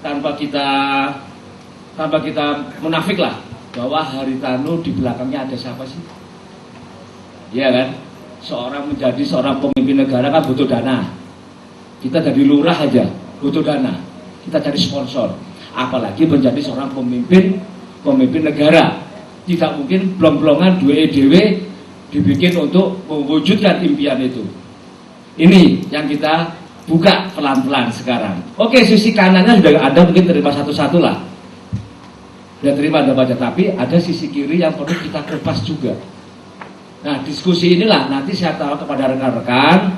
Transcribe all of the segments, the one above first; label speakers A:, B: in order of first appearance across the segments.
A: tanpa kita munafik lah bahwa Haritanu di belakangnya ada siapa sih? Iya kan? Menjadi seorang pemimpin negara kan butuh dana. Kita jadi lurah aja butuh dana. Kita cari sponsor. Apalagi menjadi seorang pemimpin negara. Tidak mungkin blong-blongan dua dewe dibikin untuk mewujudkan impian itu. Ini yang kita buka pelan-pelan sekarang. Oke, sisi kanannya sudah Anda mungkin terima satu-satu lah. Sudah terima Anda baca, tapi ada sisi kiri yang perlu kita kupas juga. Nah, diskusi inilah nanti saya tahu kepada rekan-rekan,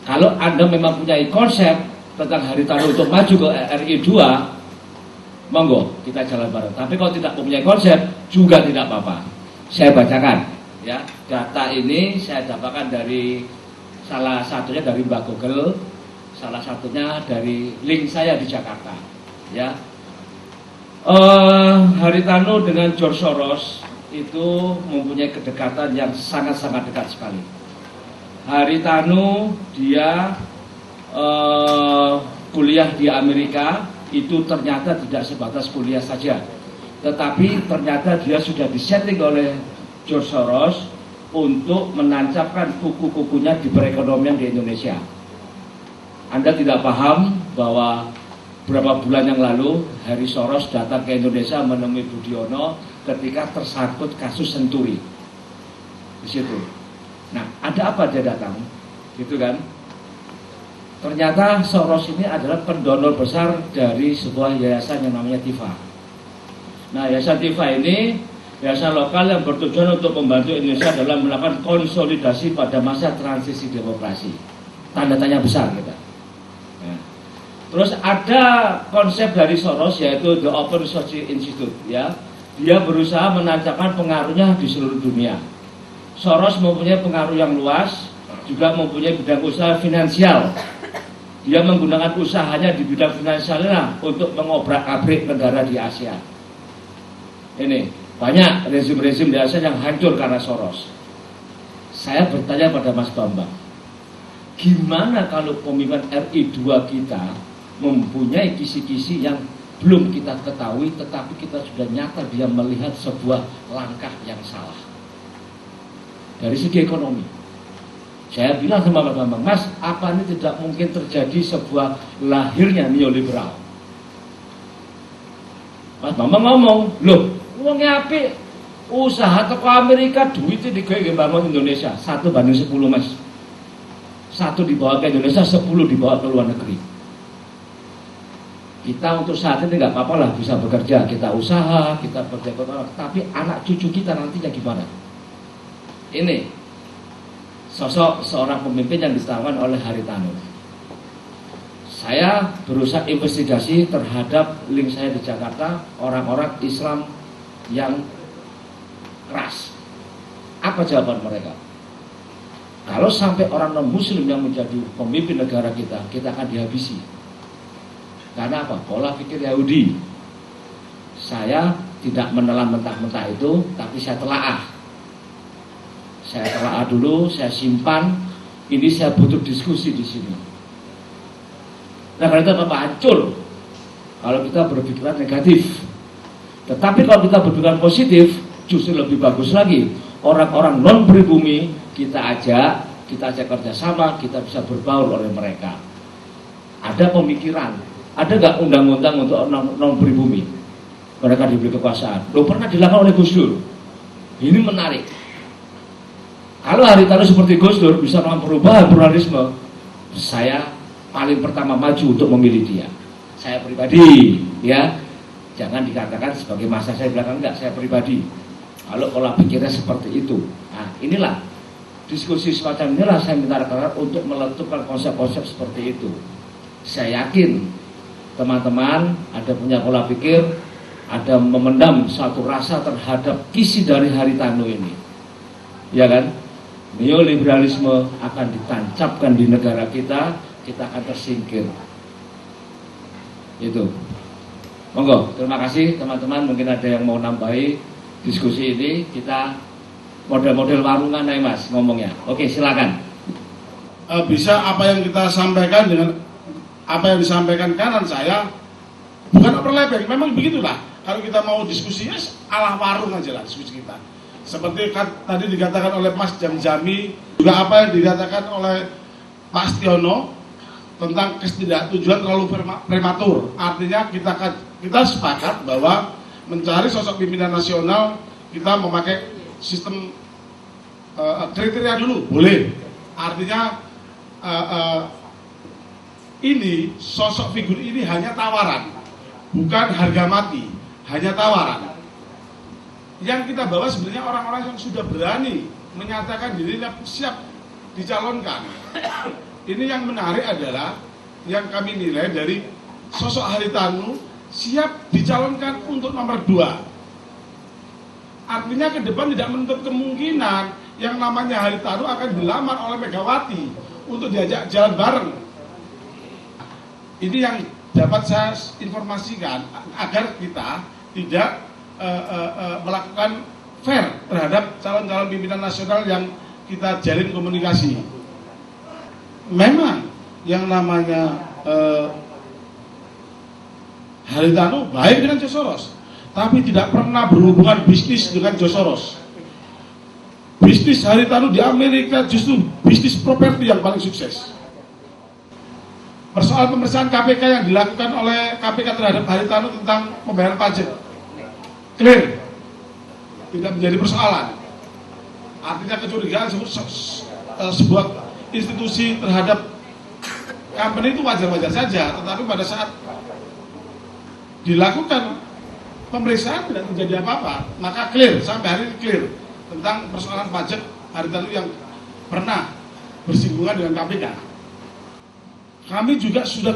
A: kalau Anda memang punya konsep tentang Haritanu untuk maju ke RI 2, monggo kita jalan bareng. Tapi kalau tidak mempunyai konsep juga tidak apa-apa. Saya bacakan ya, data ini saya dapatkan dari salah satunya dari Mbak Google, salah satunya dari link saya di Jakarta ya. Haritanu dengan George Soros itu mempunyai kedekatan yang sangat-sangat dekat sekali. Haritanu dia kuliah di Amerika itu ternyata tidak sebatas kuliah saja, tetapi ternyata dia sudah disetting oleh George Soros untuk menancapkan kuku-kukunya di perekonomian di Indonesia. Anda tidak paham bahwa beberapa bulan yang lalu Harry Soros datang ke Indonesia menemui Budiono ketika tersangkut kasus Senturi di situ. Nah, ada apa dia datang? Gitu kan? Ternyata Soros ini adalah pendonor besar dari sebuah yayasan yang namanya TIFA. Nah, yayasan TIFA ini yayasan lokal yang bertujuan untuk membantu Indonesia dalam melakukan konsolidasi pada masa transisi demokrasi. Tanda tanya besar kita. Nah, terus ada konsep dari Soros yaitu The Open Research Institute ya. Dia berusaha menancapkan pengaruhnya di seluruh dunia. Soros mempunyai pengaruh yang luas, juga mempunyai bidang usaha finansial. Dia menggunakan usahanya di bidang finansialnya untuk mengobrak-abrik negara di Asia. Ini banyak rezim-rezim di Asia yang hancur karena Soros. Saya bertanya pada Mas Bambang, gimana kalau pemimpin RI 2 kita mempunyai kisi-kisi yang belum kita ketahui, tetapi kita sudah nyata dia melihat sebuah langkah yang salah dari segi ekonomi. Saya bilang sama Mas Bambang, Mas, apa ini tidak mungkin terjadi sebuah lahirnya neoliberal? Mas Bambang ngomong, loh, uangnya apik, usaha toko Amerika, duitnya digawe bangun Indonesia, 1:10 Mas. 1 dibawa ke Indonesia, 10 dibawa ke luar negeri. Kita untuk saat ini nggak apa-apa lah bisa bekerja, kita usaha, kita bekerja, tapi anak cucu kita nantinya gimana? Ini sosok seorang pemimpin yang ditawarkan oleh Haritanu. Saya berusaha investigasi terhadap link saya di Jakarta, orang-orang Islam yang keras. Apa jawaban mereka? Kalau sampai orang non-muslim yang menjadi pemimpin negara kita akan dihabisi. Karena apa? Pola pikir Yahudi. Saya tidak menelan mentah-mentah itu, tapi saya telaah. Saya telaah dulu, saya simpan. Ini saya butuh diskusi di sini. Nah, karena itu apa hancur kalau kita berpikiran negatif. Tetapi kalau kita berpikiran positif, justru lebih bagus lagi. Orang-orang non pribumi kita ajak kerjasama, kita bisa berbaur oleh mereka. Ada pemikiran, ada nggak undang-undang untuk non pribumi? Mereka diberi kekuasaan. Loh, pernah dilakukan oleh Gus Dur. Ini menarik. Kalau Haritanu seperti Gus Dur bisa melakukan perubahan pluralisme, saya paling pertama maju untuk memilih dia. Saya pribadi, ya, jangan dikatakan sebagai masa saya belakang, enggak, saya pribadi. Kalau pola pikirnya seperti itu, nah inilah diskusi semacam inilah saya minta rekan-rekan untuk meletupan konsep-konsep seperti itu. Saya yakin teman-teman ada punya pola pikir, ada memendam satu rasa terhadap kisi dari Haritanu ini, ya kan? Neoliberalisme akan ditancapkan di negara kita akan tersingkir. Itu. Monggo, terima kasih teman-teman. Mungkin ada yang mau nambahi diskusi ini. Kita model-model warungan ya Mas ngomongnya. Oke, silakan.
B: Bisa apa yang kita sampaikan dengan apa yang disampaikan kanan saya Bukan overlapping, memang begitulah. Kalau kita mau diskusinya ala warung aja lah diskusi kita. Seperti kan tadi dikatakan oleh Mas Jamjami, juga apa yang dikatakan oleh Pak Astiono tentang ketidaktujuan terlalu prematur. Artinya kita sepakat bahwa mencari sosok pimpinan nasional kita memakai sistem kriteria dulu, boleh. Artinya ini sosok figur ini hanya tawaran, bukan harga mati, hanya tawaran. Yang kita bawa sebenarnya orang-orang yang sudah berani menyatakan dirinya siap dicalonkan. Ini yang menarik adalah yang kami nilai dari sosok Haritanu siap dicalonkan untuk nomor 2. Artinya ke depan tidak menutup kemungkinan yang namanya Haritanu akan dilamar oleh Megawati untuk diajak jalan bareng. Ini yang dapat saya informasikan agar kita tidak melakukan fair terhadap calon-calon pimpinan nasional yang kita jalin komunikasi. Memang yang namanya Haritanu baik dengan George Soros, tapi tidak pernah berhubungan bisnis dengan George Soros. Bisnis Haritanu di Amerika justru bisnis properti yang paling sukses. Persoalan pemeriksaan KPK yang dilakukan oleh KPK terhadap Haritanu tentang pembayaran pajak clear, tidak menjadi persoalan. Artinya kecurigaan sebuah institusi terhadap company itu wajar-wajar saja, tetapi pada saat dilakukan pemeriksaan tidak terjadi apa-apa, maka clear, sampai hari ini clear tentang persoalan pajak Haritanu yang pernah bersinggungan dengan KPK. Kami juga sudah